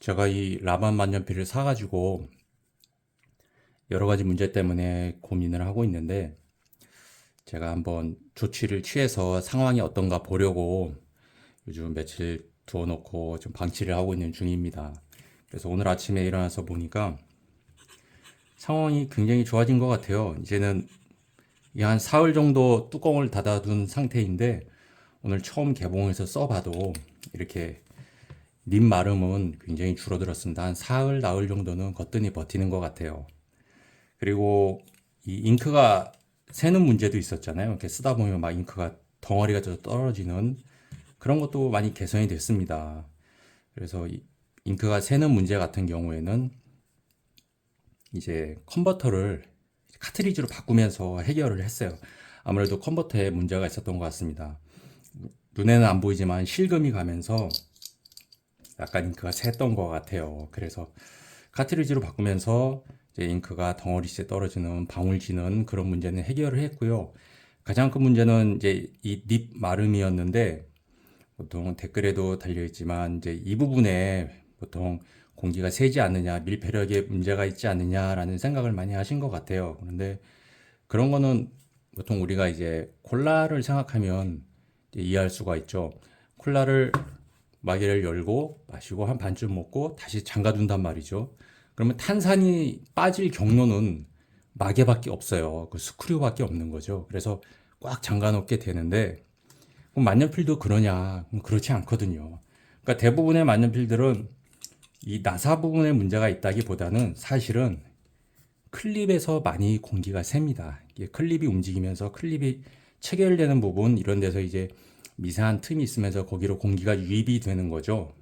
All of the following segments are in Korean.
제가 이 라반 만년필을 사가지고 여러 가지 문제 때문에 고민을 하고 있는데, 제가 한번 조치를 취해서 상황이 어떤가 보려고 요즘 며칠 두어놓고 좀 방치를 하고 있는 중입니다. 그래서 오늘 아침에 일어나서 보니까 상황이 굉장히 좋아진 것 같아요. 이제는 이 한 사흘 정도 뚜껑을 닫아둔 상태인데, 오늘 처음 개봉해서 써봐도 이렇게 립 마름은 굉장히 줄어들었습니다. 한 사흘, 나흘 정도는 거뜬히 버티는 것 같아요. 그리고 이 잉크가 새는 문제도 있었잖아요. 이렇게 쓰다 보면 막 잉크가 덩어리가 져 떨어지는 그런 것도 많이 개선이 됐습니다. 그래서 이 잉크가 새는 문제 같은 경우에는 이제 컨버터를 카트리지로 바꾸면서 해결을 했어요. 아무래도 컨버터에 문제가 있었던 것 같습니다. 눈에는 안 보이지만 실금이 가면서 약간 잉크가 샜던 것 같아요. 그래서 카트리지로 바꾸면서 이제 잉크가 덩어리째 떨어지는 방울지는 그런 문제는 해결을 했고요. 가장 큰 문제는 이제 이 립 마름이었는데, 보통 댓글에도 달려있지만 이제 이 부분에 보통 공기가 새지 않느냐, 밀폐력에 문제가 있지 않느냐라는 생각을 많이 하신 것 같아요. 그런데 그런 거는 보통 우리가 이제 콜라를 생각하면 이제 이해할 수가 있죠. 콜라를 마개를 열고 마시고 한 반쯤 먹고 다시 잠가둔단 말이죠. 그러면 탄산이 빠질 경로는 마개밖에 없어요. 그 스크류밖에 없는 거죠. 그래서 꽉 잠가 놓게 되는데, 그럼 만년필도 그러냐? 그렇지 않거든요. 그러니까 대부분의 만년필들은 이 나사 부분에 문제가 있다기보다는 사실은 클립에서 많이 공기가 셉니다. 이게 클립이 움직이면서 클립이 체결되는 부분, 이런 데서 이제 미세한 틈이 있으면서 거기로 공기가 유입이 되는 거죠.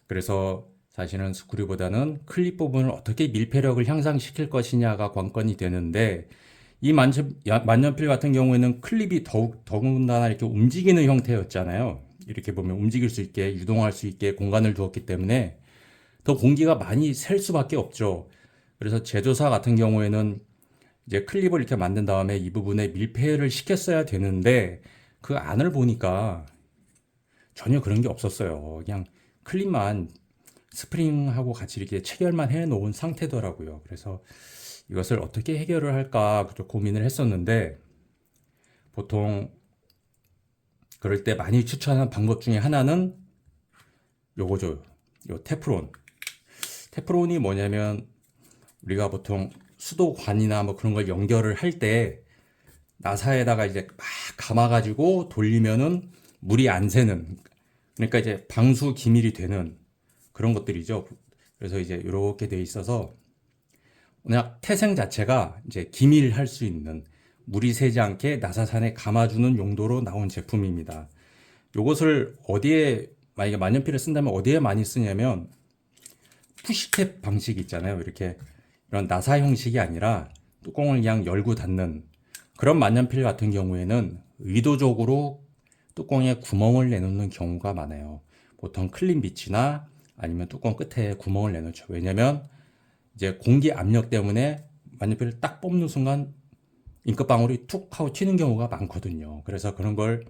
그래서 사실은 스크류보다는 클립 부분을 어떻게 밀폐력을 향상시킬 것이냐가 관건이 되는데, 이 만년필 같은 경우에는 클립이 더군다나 이렇게 움직이는 형태였잖아요. 이렇게 보면 움직일 수 있게, 유동할 수 있게 공간을 두었기 때문에 더 공기가 많이 셀 수밖에 없죠. 그래서 제조사 같은 경우에는 이제 클립을 이렇게 만든 다음에 이 부분에 밀폐를 시켰어야 되는데, 그 안을 보니까 전혀 그런 게 없었어요. 그냥 클립만 스프링하고 같이 이렇게 체결만 해 놓은 상태더라고요. 그래서 이것을 어떻게 해결을 할까 고민을 했었는데, 보통 그럴 때 많이 추천하는 방법 중에 하나는 요거죠. 요 테프론. 테프론이 뭐냐면, 우리가 보통 수도관이나 뭐 그런 걸 연결을 할 때 나사에다가 이제 막 감아가지고 돌리면은 물이 안 새는, 그러니까 이제 방수 기밀이 되는 그런 것들이죠. 그래서 이제 이렇게 돼 있어서 그냥 태생 자체가 이제 기밀할 수 있는, 물이 새지 않게 나사산에 감아주는 용도로 나온 제품입니다. 이것을 어디에, 만약에 만년필을 쓴다면 어디에 많이 쓰냐면 푸시탭 방식 있잖아요. 이렇게 이런 나사 형식이 아니라 뚜껑을 그냥 열고 닫는 그런 만년필 같은 경우에는 의도적으로 뚜껑에 구멍을 내놓는 경우가 많아요. 보통 클린 비치나 아니면 뚜껑 끝에 구멍을 내놓죠. 왜냐면 이제 공기 압력 때문에 만년필을 딱 뽑는 순간 잉크방울이 툭 하고 튀는 경우가 많거든요. 그래서 그런 걸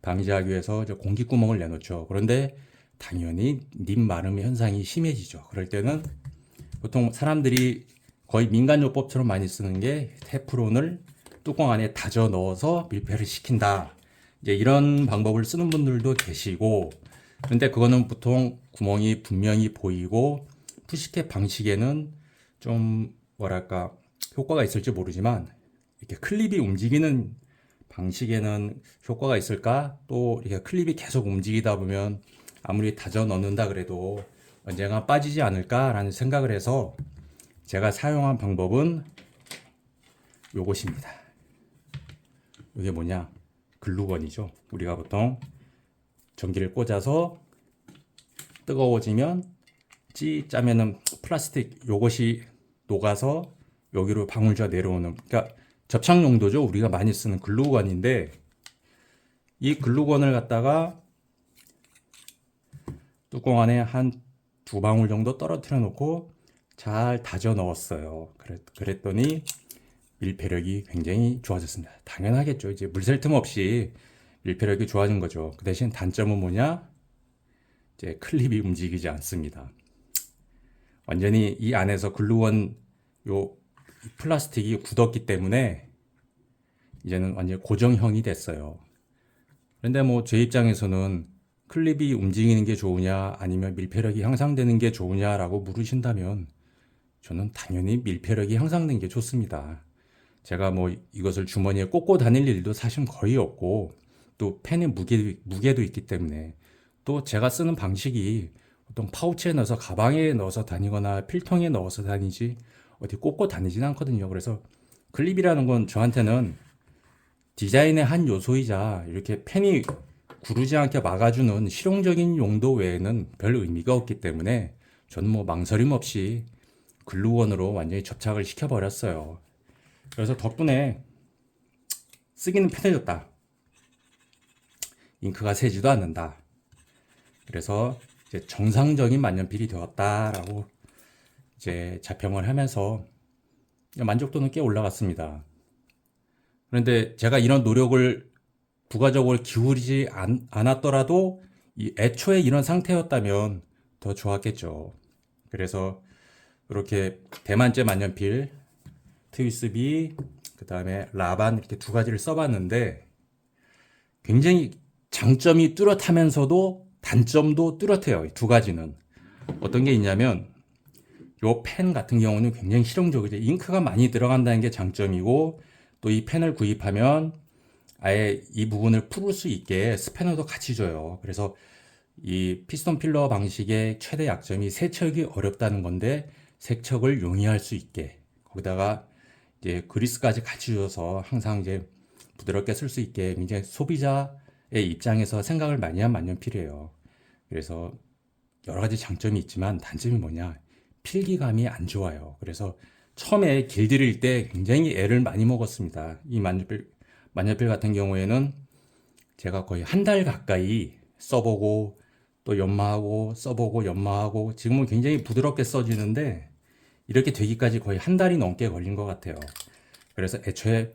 방지하기 위해서 이제 공기 구멍을 내놓죠. 그런데 당연히 립 마름 현상이 심해지죠. 그럴 때는 보통 사람들이 거의 민간요법처럼 많이 쓰는 게 테프론을 뚜껑 안에 다져 넣어서 밀폐를 시킨다. 이제 이런 방법을 쓰는 분들도 계시고, 근데 그거는 보통 구멍이 분명히 보이고 푸시캡 방식에는 좀 뭐랄까 효과가 있을지 모르지만, 이렇게 클립이 움직이는 방식에는 효과가 있을까? 또 이렇게 클립이 계속 움직이다 보면 아무리 다져 넣는다 그래도 언젠가 빠지지 않을까라는 생각을 해서 제가 사용한 방법은 요것입니다. 이게 뭐냐? 글루건이죠. 우리가 보통 전기를 꽂아서 뜨거워지면 찌 짜면은 플라스틱 요것이 녹아서 여기로 방울주가 내려오는, 그러니까 접착 용도죠. 우리가 많이 쓰는 글루건인데, 이 글루건을 갖다가 뚜껑 안에 한 두 방울 정도 떨어뜨려 놓고 잘 다져 넣었어요. 그랬더니 밀폐력이 굉장히 좋아졌습니다. 당연하겠죠. 이제 물 셀 틈 없이 밀폐력이 좋아진 거죠. 그 대신 단점은 뭐냐? 이제 클립이 움직이지 않습니다. 완전히 이 안에서 글루건 요 플라스틱이 굳었기 때문에 이제는 완전 고정형이 됐어요. 그런데 뭐 제 입장에서는 클립이 움직이는 게 좋으냐 아니면 밀폐력이 향상되는 게 좋으냐라고 물으신다면 저는 당연히 밀폐력이 향상되는 게 좋습니다. 제가 뭐 이것을 주머니에 꽂고 다닐 일도 사실 거의 없고 또 펜의 무게도 있기 때문에 또 제가 쓰는 방식이 보통 파우치에 넣어서 가방에 넣어서 다니거나 필통에 넣어서 다니지 어디 꽂고 다니지는 않거든요. 그래서 클립이라는 건 저한테는 디자인의 한 요소이자 이렇게 펜이 구르지 않게 막아주는 실용적인 용도 외에는 별 의미가 없기 때문에 저는 뭐 망설임 없이 글루건으로 완전히 접착을 시켜버렸어요. 그래서 덕분에 쓰기는 편해졌다. 잉크가 새지도 않는다. 그래서 이제 정상적인 만년필이 되었다라고 이제 자평을 하면서 만족도는 꽤 올라갔습니다. 그런데 제가 이런 노력을 부가적으로 기울이지 않았더라도 애초에 이런 상태였다면 더 좋았겠죠. 그래서 이렇게 대만제 만년필, 트위스비, 그 다음에 라반 이렇게 두 가지를 써봤는데 굉장히 장점이 뚜렷하면서도 단점도 뚜렷해요. 이 두 가지는. 어떤 게 있냐면 요 펜 같은 경우는 굉장히 실용적이죠. 잉크가 많이 들어간다는 게 장점이고 또 이 펜을 구입하면 아예 이 부분을 풀을 수 있게 스패너도 같이 줘요. 그래서 이 피스톤 필러 방식의 최대 약점이 세척이 어렵다는 건데 세척을 용이할 수 있게 거기다가 이제 그리스까지 같이 줘서 항상 이제 부드럽게 쓸 수 있게 굉장히 소비자의 입장에서 생각을 많이 한 만년필이에요. 그래서 여러 가지 장점이 있지만 단점이 뭐냐? 필기감이 안 좋아요. 그래서 처음에 길들일 때 굉장히 애를 많이 먹었습니다. 이 만년필 같은 경우에는 제가 거의 한 달 가까이 써보고 또 연마하고 써보고 연마하고 지금은 굉장히 부드럽게 써지는데 이렇게 되기까지 거의 한 달이 넘게 걸린 것 같아요. 그래서 애초에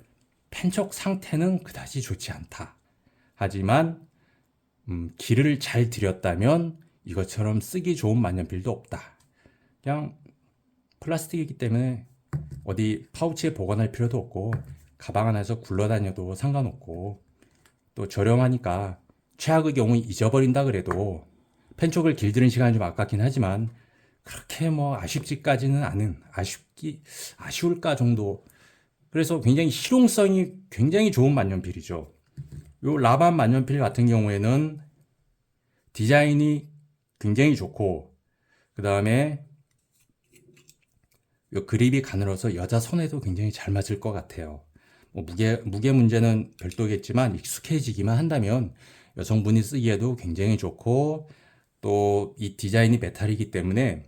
펜촉 상태는 그다지 좋지 않다. 하지만 길을 잘 들였다면 이것처럼 쓰기 좋은 만년필도 없다. 그냥 플라스틱이기 때문에 어디 파우치에 보관할 필요도 없고 가방 안에서 굴러다녀도 상관없고 또 저렴하니까 최악의 경우 잊어버린다 그래도 펜촉을 길들인 시간이 좀 아깝긴 하지만 그렇게 뭐 아쉽지까지는 않은 아쉬울까 정도. 그래서 굉장히 실용성이 굉장히 좋은 만년필이죠. 요 라반 만년필 같은 경우에는 디자인이 굉장히 좋고 그 다음에 요 그립이 가늘어서 여자 손에도 굉장히 잘 맞을 것 같아요. 뭐 무게 문제는 별도겠지만 익숙해지기만 한다면 여성분이 쓰기에도 굉장히 좋고 또 이 디자인이 메탈이기 때문에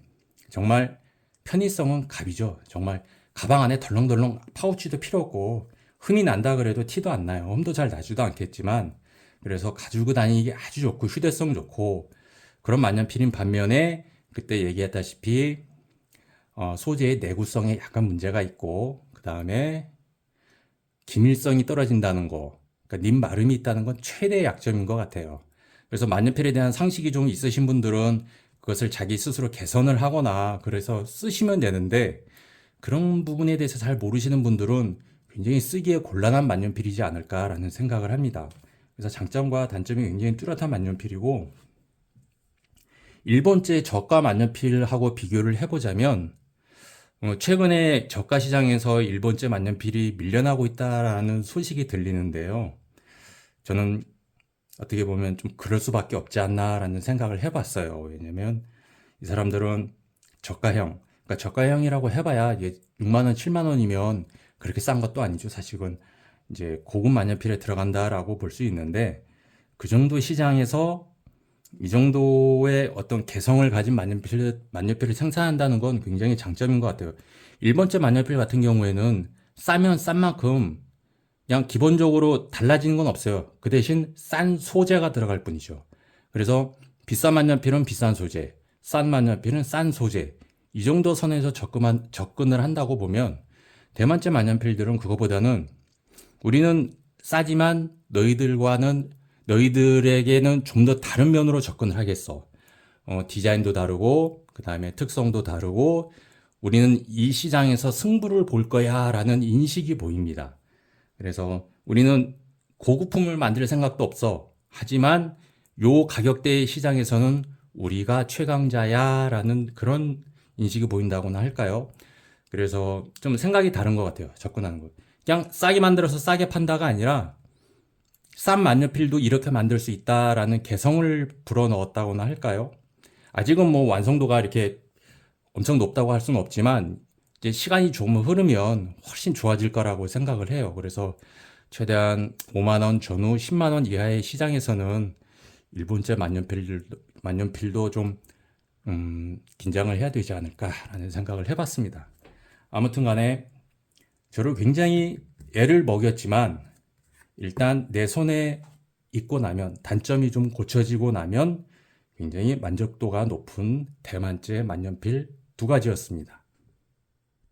정말 편의성은 갑이죠. 정말 가방 안에 덜렁덜렁 파우치도 필요 없고 흠이 난다 그래도 티도 안 나요. 흠도 잘 나지도 않겠지만 그래서 가지고 다니기 아주 좋고 휴대성 좋고 그런 만년필인 반면에 그때 얘기했다시피 소재의 내구성에 약간 문제가 있고 그 다음에 기밀성이 떨어진다는 거, 그러니까 님 마름이 있다는 건 최대의 약점인 것 같아요. 그래서 만년필에 대한 상식이 좀 있으신 분들은 그것을 자기 스스로 개선을 하거나 그래서 쓰시면 되는데 그런 부분에 대해서 잘 모르시는 분들은 굉장히 쓰기에 곤란한 만년필이지 않을까라는 생각을 합니다. 그래서 장점과 단점이 굉장히 뚜렷한 만년필이고 일본제 저가 만년필하고 비교를 해보자면 최근에 저가 시장에서 일본제 만년필이 밀려나고 있다라는 소식이 들리는데요. 저는 어떻게 보면 좀 그럴 수밖에 없지 않나라는 생각을 해봤어요. 왜냐면 이 사람들은 저가형, 그러니까 저가형이라고 해봐야 6만 원, 7만 원이면 그렇게 싼 것도 아니죠. 사실은 이제 고급 만년필에 들어간다라고 볼 수 있는데 그 정도 시장에서 이 정도의 어떤 개성을 가진 만년필을 생산한다는 건 굉장히 장점인 것 같아요. 일본제 만년필 같은 경우에는 싸면 싼 만큼 그냥 기본적으로 달라지는 건 없어요. 그 대신 싼 소재가 들어갈 뿐이죠. 그래서 비싼 만년필은 비싼 소재, 싼 만년필은 싼 소재. 이 정도 선에서 접근을 한다고 보면 대만제 만년필들은 그거보다는 우리는 싸지만 너희들에게는 좀 더 다른 면으로 접근을 하겠어. 디자인도 다르고 그 다음에 특성도 다르고 우리는 이 시장에서 승부를 볼 거야 라는 인식이 보입니다. 그래서 우리는 고급품을 만들 생각도 없어. 하지만 요 가격대의 시장에서는 우리가 최강자야 라는 그런 인식이 보인다고나 할까요? 그래서 좀 생각이 다른 것 같아요. 접근하는 거. 그냥 싸게 만들어서 싸게 판다가 아니라 싼 만년필도 이렇게 만들 수 있다라는 개성을 불어넣었다고나 할까요? 아직은 뭐 완성도가 이렇게 엄청 높다고 할 수는 없지만 이제 시간이 좀 흐르면 훨씬 좋아질 거라고 생각을 해요. 그래서 최대한 5만 원 전후 10만 원 이하의 시장에서는 일본제 만년필도 좀 긴장을 해야 되지 않을까라는 생각을 해봤습니다. 아무튼 간에 저를 굉장히 애를 먹였지만 일단 내 손에 있고 나면 단점이 좀 고쳐지고 나면 굉장히 만족도가 높은 대만제 만년필 두 가지였습니다.